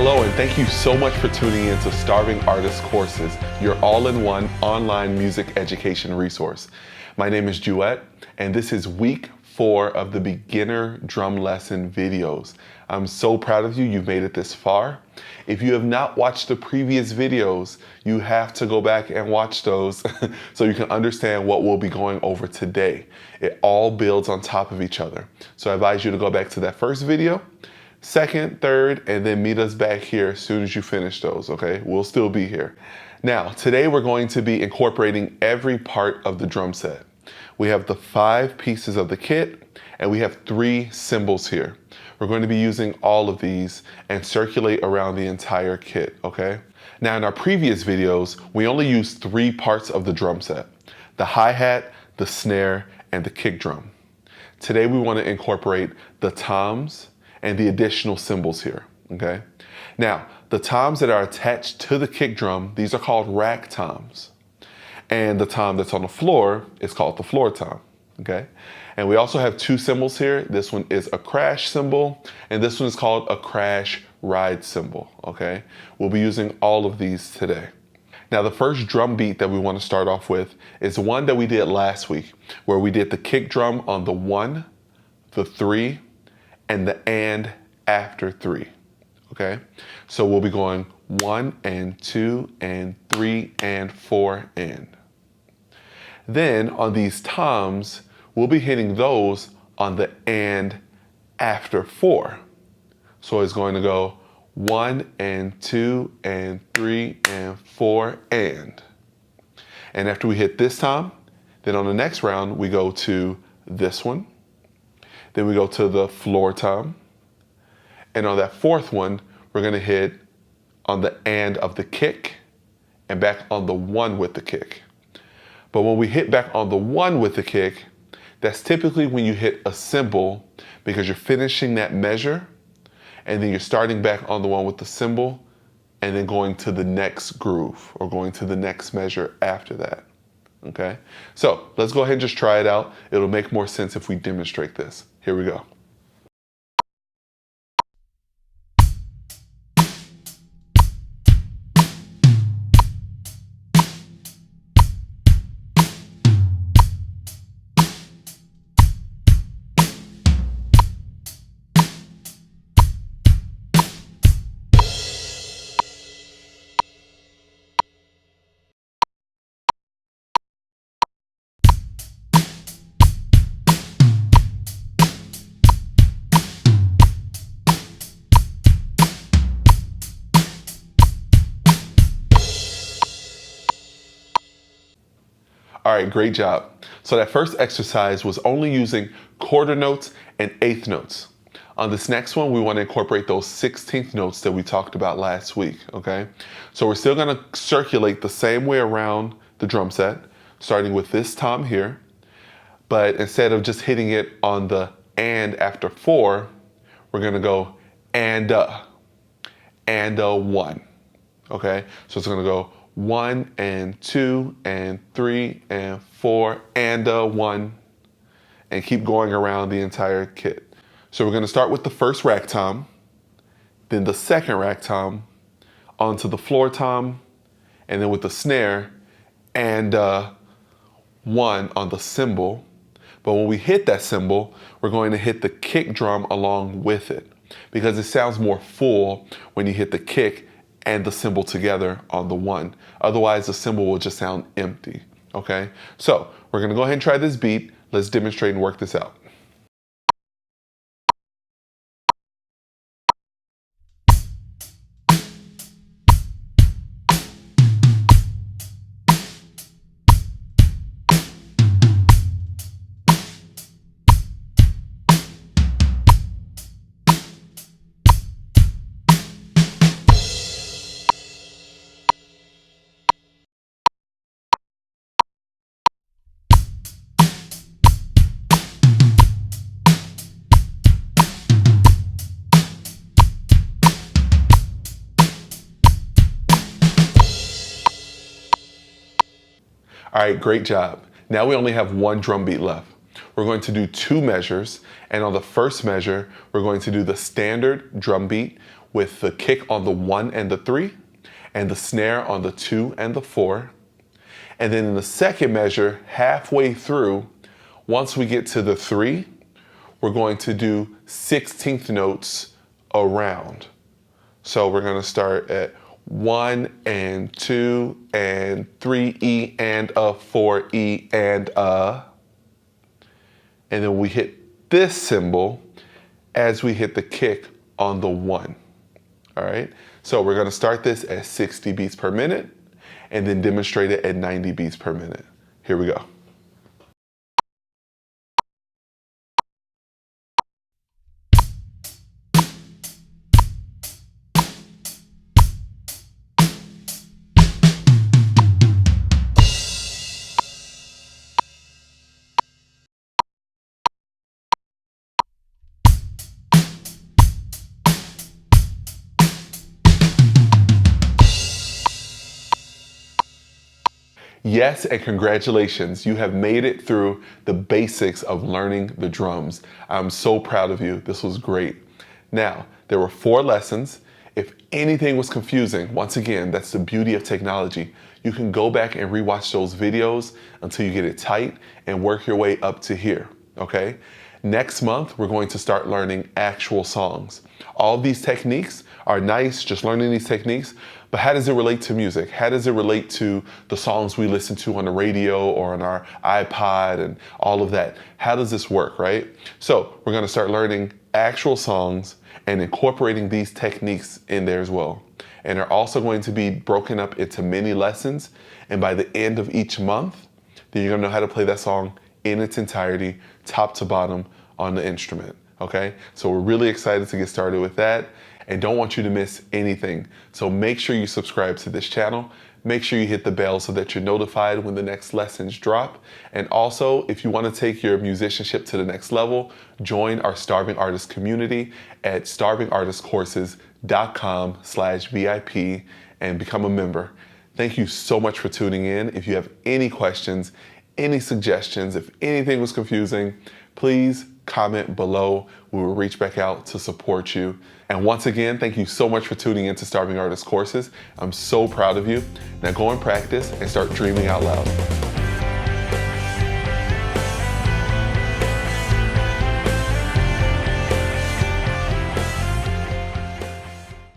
Hello, and thank you so much for tuning in to Starving Artist Courses, your all-in-one online music education resource. My name is Juiette, and this is week 4 of the beginner drum lesson videos. I'm so proud of you. You've made it this far. If you have not watched the previous videos, you have to go back and watch those so you can understand what we'll be going over today. It all builds on top of each other. So I advise you to go back to that first video, second, third, and then meet us back here as soon as you finish those, okay? We'll still be here. Now, today we're going to be incorporating every part of the drum set. We have the 5 pieces of the kit, and we have 3 cymbals here. We're going to be using all of these and circulate around the entire kit, okay? Now, in our previous videos, we only used 3 parts of the drum set: the hi-hat, the snare, and the kick drum. Today, we want to incorporate the toms and the additional cymbals here, okay? Now, the toms that are attached to the kick drum, these are called rack toms. And the tom that's on the floor is called the floor tom, okay? And we also have 2 cymbals here. This one is a crash cymbal, and this one is called a crash ride cymbal, okay? We'll be using all of these today. Now, the first drum beat that we want to start off with is one that we did last week, where we did the kick drum on the 1, the 3, and the and after 3, okay? So we'll be going 1 and 2 and 3 and 4 and. Then on these toms, we'll be hitting those on the and after 4. So it's going to go 1 and 2 and 3 and 4 and. And after we hit this tom, then on the next round, we go to this one. Then we go to the floor tom. And on that 4th one, we're gonna hit on the and of the kick and back on the 1 with the kick. But when we hit back on the 1 with the kick, that's typically when you hit a cymbal because you're finishing that measure and then you're starting back on the 1 with the cymbal and then going to the next groove or going to the next measure after that, okay? So let's go ahead and just try it out. It'll make more sense if we demonstrate this. Here we go. All right, great job. So that first exercise was only using quarter notes and eighth notes. On this next one, we want to incorporate those 16th notes that we talked about last week, okay? So we're still gonna circulate the same way around the drum set, starting with this tom here, but instead of just hitting it on the and after 4, we're gonna go and 1, okay? So it's gonna go 1 and 2 and 3 and 4 and 1, and keep going around the entire kit. So we're going to start with the first rack tom, then the second rack tom, onto the floor tom, and then with the snare and 1 on the cymbal. But when we hit that cymbal, we're going to hit the kick drum along with it because it sounds more full when you hit the kick and the cymbal together on the 1. Otherwise, the cymbal will just sound empty, okay? So we're gonna go ahead and try this beat. Let's demonstrate and work this out. All right, great job. Now we only have 1 drum beat left. We're going to do 2 measures, and on the first measure, we're going to do the standard drum beat with the kick on the 1 and the 3, and the snare on the 2 and the 4. And then in the second measure, halfway through, once we get to the 3, we're going to do 16th notes around. So we're going to start at 1 and 2 and 3 E and a 4 E and a. And then we hit this cymbal as we hit the kick on the 1. All right, so we're going to start this at 60 beats per minute and then demonstrate it at 90 beats per minute. Here we go. Yes, and congratulations. You have made it through the basics of learning the drums. I'm so proud of you. This was great. Now, there were 4 lessons. If anything was confusing, once again, that's the beauty of technology. You can go back and rewatch those videos until you get it tight and work your way up to here, okay? Next month, we're going to start learning actual songs. All of these techniques are nice, just learning these techniques, but how does it relate to music? How does it relate to the songs we listen to on the radio or on our iPod and all of that? How does this work, right? So we're gonna start learning actual songs and incorporating these techniques in there as well. And they're also going to be broken up into mini lessons. And by the end of each month, then you're gonna know how to play that song in its entirety, top to bottom on the instrument, okay? So we're really excited to get started with that and don't want you to miss anything. So make sure you subscribe to this channel. Make sure you hit the bell so that you're notified when the next lessons drop. And also, if you want to take your musicianship to the next level, join our Starving Artist community at starvingartistcourses.com/VIP and become a member. Thank you so much for tuning in. If you have any questions, any suggestions, if anything was confusing, please comment below. We will reach back out to support you. And once again, thank you so much for tuning into Starving Artist Courses. I'm so proud of you. Now go and practice and start dreaming out loud.